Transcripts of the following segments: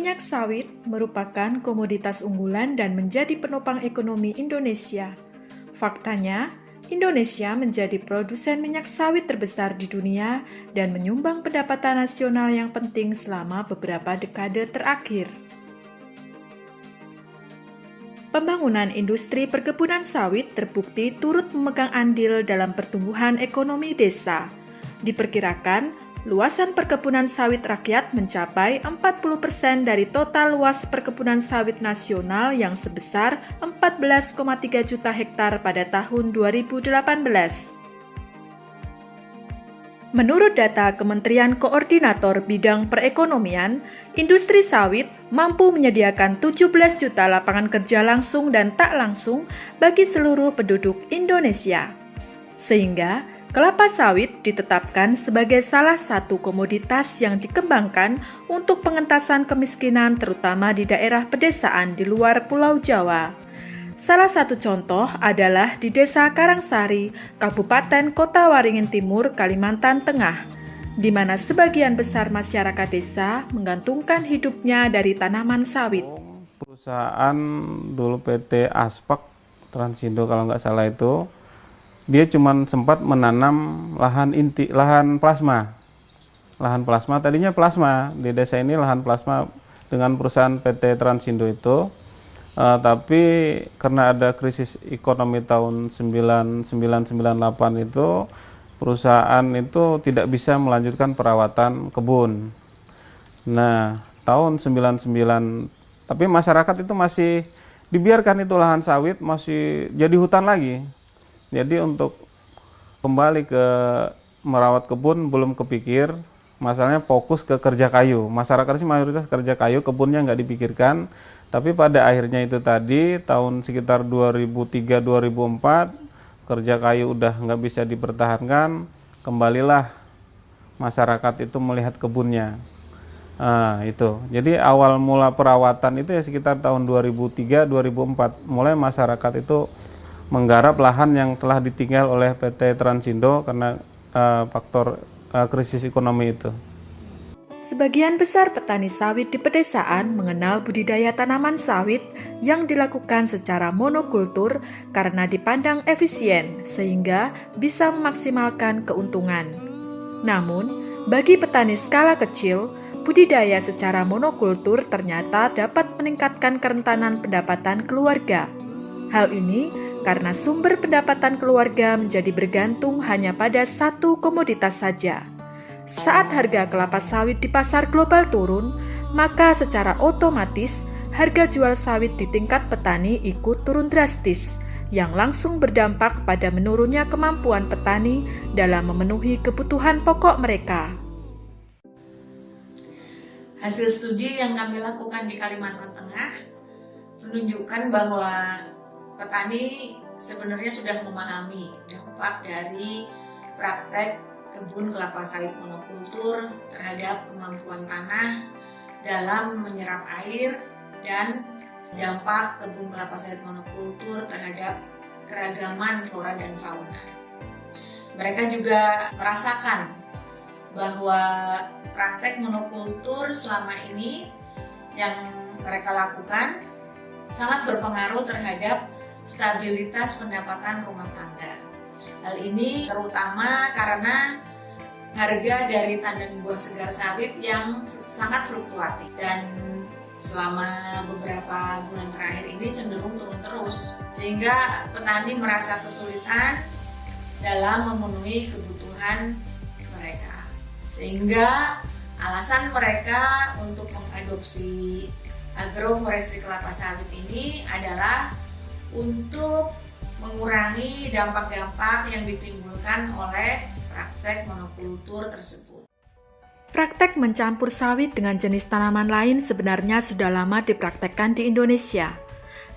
Minyak sawit merupakan komoditas unggulan dan menjadi penopang ekonomi Indonesia. Faktanya, Indonesia menjadi produsen minyak sawit terbesar di dunia dan menyumbang pendapatan nasional yang penting selama beberapa dekade terakhir. Pembangunan industri perkebunan sawit terbukti turut memegang andil dalam pertumbuhan ekonomi desa. Diperkirakan, luasan perkebunan sawit rakyat mencapai 40% dari total luas perkebunan sawit nasional yang sebesar 14,3 juta hektar pada tahun 2018. Menurut data Kementerian Koordinator Bidang Perekonomian, industri sawit mampu menyediakan 17 juta lapangan kerja langsung dan tak langsung bagi seluruh penduduk Indonesia. Sehingga, kelapa sawit ditetapkan sebagai salah satu komoditas yang dikembangkan untuk pengentasan kemiskinan terutama di daerah pedesaan di luar Pulau Jawa. Salah satu contoh adalah di Desa Karangsari, Kabupaten Kota Waringin Timur, Kalimantan Tengah, di mana sebagian besar masyarakat desa menggantungkan hidupnya dari tanaman sawit. Perusahaan dulu PT Aspak Transindo kalau nggak salah itu, dia cuma sempat menanam lahan plasma. Lahan plasma, tadinya plasma. Di desa ini lahan plasma dengan perusahaan PT Transindo itu. Tapi karena ada krisis ekonomi tahun 1998 itu, perusahaan itu tidak bisa melanjutkan perawatan kebun. Nah, tahun 99, tapi masyarakat itu masih dibiarkan itu lahan sawit masih jadi hutan lagi. Jadi untuk kembali ke merawat kebun belum kepikir, masalahnya fokus ke kerja kayu. Masyarakat sih mayoritas kerja kayu, kebunnya nggak dipikirkan. Tapi pada akhirnya itu tadi, tahun sekitar 2003-2004, kerja kayu udah nggak bisa dipertahankan, kembalilah masyarakat itu melihat kebunnya. Nah, itu. Jadi awal mula perawatan itu ya sekitar tahun 2003-2004, mulai masyarakat itu menggarap lahan yang telah ditinggal oleh PT Transindo karena faktor krisis ekonomi itu. Sebagian besar petani sawit di pedesaan mengenal budidaya tanaman sawit yang dilakukan secara monokultur karena dipandang efisien sehingga bisa memaksimalkan keuntungan. Namun, bagi petani skala kecil, budidaya secara monokultur ternyata dapat meningkatkan kerentanan pendapatan keluarga. Hal ini karena sumber pendapatan keluarga menjadi bergantung hanya pada satu komoditas saja. Saat harga kelapa sawit di pasar global turun, maka secara otomatis harga jual sawit di tingkat petani ikut turun drastis, yang langsung berdampak pada menurunnya kemampuan petani dalam memenuhi kebutuhan pokok mereka. Hasil studi yang kami lakukan di Kalimantan Tengah menunjukkan bahwa petani sebenarnya sudah memahami dampak dari praktek kebun kelapa sawit monokultur terhadap kemampuan tanah dalam menyerap air dan dampak kebun kelapa sawit monokultur terhadap keragaman flora dan fauna. Mereka juga merasakan bahwa praktek monokultur selama ini yang mereka lakukan sangat berpengaruh terhadap stabilitas pendapatan rumah tangga. Hal ini terutama karena harga dari tandan buah segar sawit yang sangat fluktuatif dan selama beberapa bulan terakhir ini cenderung turun terus, sehingga petani merasa kesulitan dalam memenuhi kebutuhan mereka. Sehingga alasan mereka untuk mengadopsi agroforestry kelapa sawit ini adalah untuk mengurangi dampak-dampak yang ditimbulkan oleh praktek monokultur tersebut. Praktek mencampur sawit dengan jenis tanaman lain sebenarnya sudah lama dipraktekkan di Indonesia.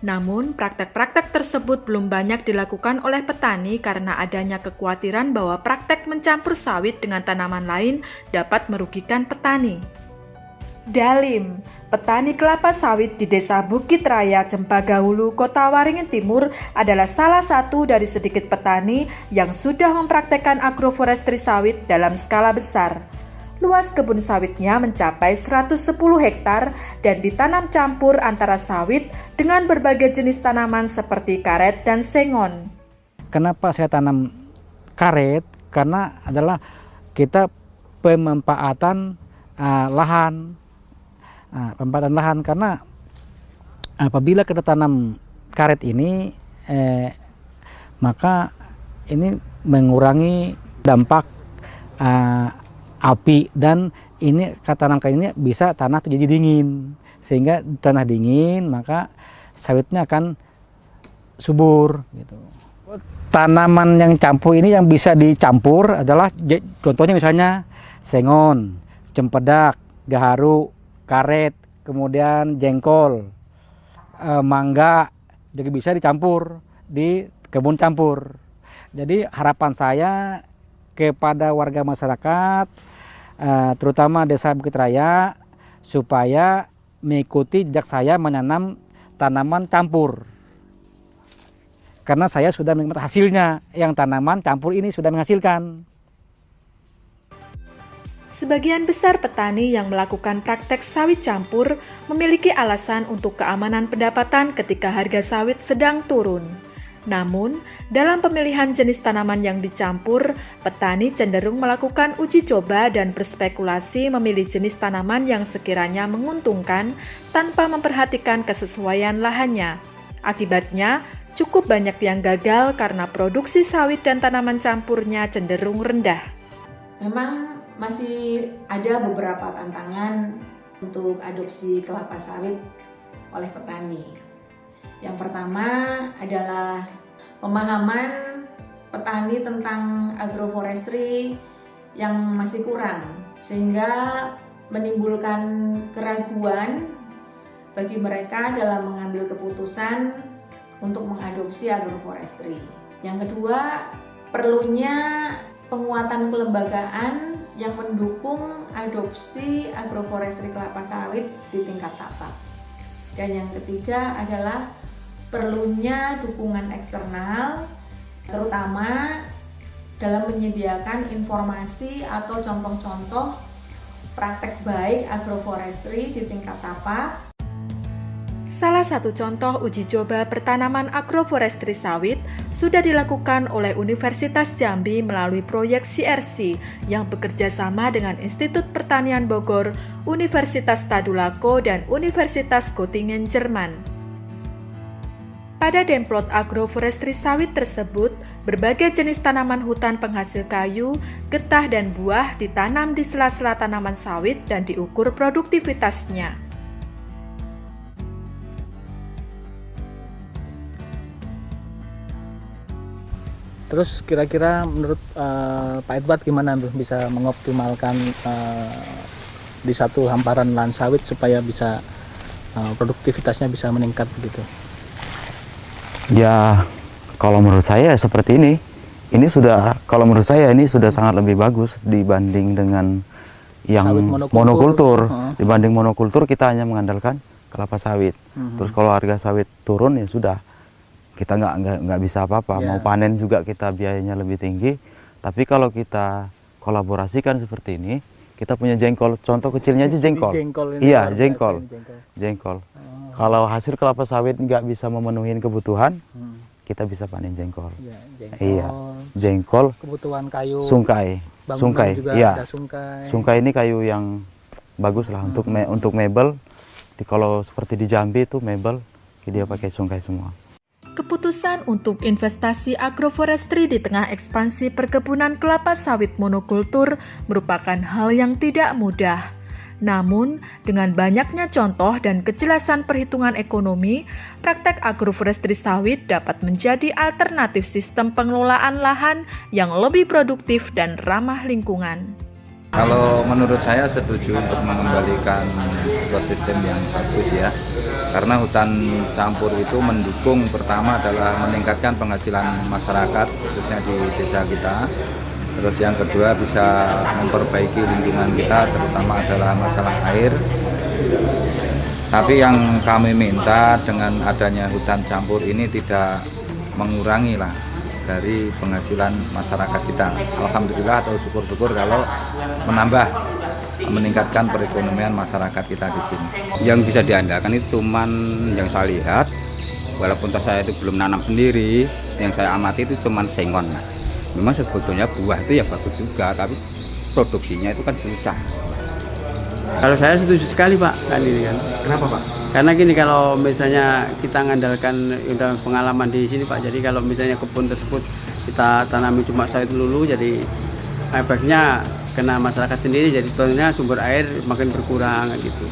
Namun, praktek-praktek tersebut belum banyak dilakukan oleh petani karena adanya kekhawatiran bahwa praktek mencampur sawit dengan tanaman lain dapat merugikan petani. Dalim, petani kelapa sawit di Desa Bukit Raya, Cempaka Hulu, Kota Waringin Timur adalah salah satu dari sedikit petani yang sudah mempraktekkan agroforestry sawit dalam skala besar. Luas kebun sawitnya mencapai 110 hektar dan ditanam campur antara sawit dengan berbagai jenis tanaman seperti karet dan sengon. Kenapa saya tanam karet? Karena adalah kita pemanfaatan lahan. Pemanfaatan lahan karena apabila kita tanam karet ini maka ini mengurangi dampak api, dan ini tanam karet ini bisa tanah itu jadi dingin, sehingga tanah dingin maka sawitnya akan subur gitu. Tanaman yang campur ini yang bisa dicampur adalah contohnya misalnya sengon, cempedak, gaharu, karet, kemudian jengkol, mangga juga bisa dicampur di kebun campur. Jadi harapan saya kepada warga masyarakat, terutama Desa Bukit Raya, supaya mengikuti jejak saya menanam tanaman campur. Karena saya sudah menikmati hasilnya, yang tanaman campur ini sudah menghasilkan. Sebagian besar petani yang melakukan praktek sawit campur memiliki alasan untuk keamanan pendapatan ketika harga sawit sedang turun. Namun, dalam pemilihan jenis tanaman yang dicampur, petani cenderung melakukan uji coba dan berspekulasi memilih jenis tanaman yang sekiranya menguntungkan tanpa memperhatikan kesesuaian lahannya. Akibatnya, cukup banyak yang gagal karena produksi sawit dan tanaman campurnya cenderung rendah. Memang masih ada beberapa tantangan untuk adopsi kelapa sawit oleh petani. Yang pertama adalah pemahaman petani tentang agroforestry yang masih kurang, sehingga menimbulkan keraguan bagi mereka dalam mengambil keputusan untuk mengadopsi agroforestry. Yang kedua, perlunya penguatan kelembagaan yang mendukung adopsi agroforestry kelapa sawit di tingkat tapak. Dan yang ketiga adalah perlunya dukungan eksternal, terutama dalam menyediakan informasi atau contoh-contoh praktek baik agroforestry di tingkat tapak. Salah satu contoh uji coba pertanaman agroforestry sawit sudah dilakukan oleh Universitas Jambi melalui proyek CRC yang bekerja sama dengan Institut Pertanian Bogor, Universitas Tadulako, dan Universitas Göttingen, Jerman. Pada demplot agroforestry sawit tersebut, berbagai jenis tanaman hutan penghasil kayu, getah, dan buah ditanam di sela-sela tanaman sawit dan diukur produktivitasnya. Terus kira-kira menurut Pak Edward gimana bisa mengoptimalkan di satu hamparan lahan sawit supaya bisa produktivitasnya bisa meningkat begitu? Ya, kalau menurut saya seperti ini. Kalau menurut saya ini sudah sangat lebih bagus dibanding dengan yang monokultur. Dibanding monokultur kita hanya mengandalkan kelapa sawit. Terus kalau harga sawit turun ya sudah, kita nggak bisa apa-apa. Mau panen juga kita biayanya lebih tinggi. Tapi kalau kita kolaborasikan seperti ini, kita punya jengkol. Contoh kecilnya aja jengkol. Iya, jengkol. Kalau hasil kelapa sawit nggak bisa memenuhi kebutuhan, kita bisa panen jengkol. Iya, jengkol. Kebutuhan kayu. Sungkai. Juga iya. ada sungkai. Sungkai ini kayu yang bagus lah untuk mebel. Kalau seperti di Jambi itu mebel, dia pakai sungkai semua. Keputusan untuk investasi agroforestry di tengah ekspansi perkebunan kelapa sawit monokultur merupakan hal yang tidak mudah. Namun, dengan banyaknya contoh dan kejelasan perhitungan ekonomi, praktek agroforestry sawit dapat menjadi alternatif sistem pengelolaan lahan yang lebih produktif dan ramah lingkungan. Kalau menurut saya setuju untuk mengembalikan ekosistem yang bagus ya. Karena hutan campur itu mendukung, pertama adalah meningkatkan penghasilan masyarakat khususnya di desa kita. Terus yang kedua bisa memperbaiki lingkungan kita, terutama adalah masalah air. Tapi yang kami minta dengan adanya hutan campur ini tidak mengurangi lah dari penghasilan masyarakat kita. Alhamdulillah atau syukur-syukur kalau meningkatkan perekonomian masyarakat kita di sini. Yang bisa diandalkan itu cuman yang saya lihat, walaupun saya itu belum nanam sendiri, yang saya amati itu cuman sengon. Memang sebetulnya buah itu ya bagus juga, tapi produksinya itu kan susah. Kalau saya setuju sekali Pak, kan ini kan. Kenapa Pak? Karena gini, kalau misalnya kita mengandalkan udah pengalaman di sini Pak, jadi kalau misalnya kebun tersebut kita tanami cuma sawit melulu, jadi efeknya kena masyarakat sendiri, jadi sebetulnya sumber air makin berkurang gitu.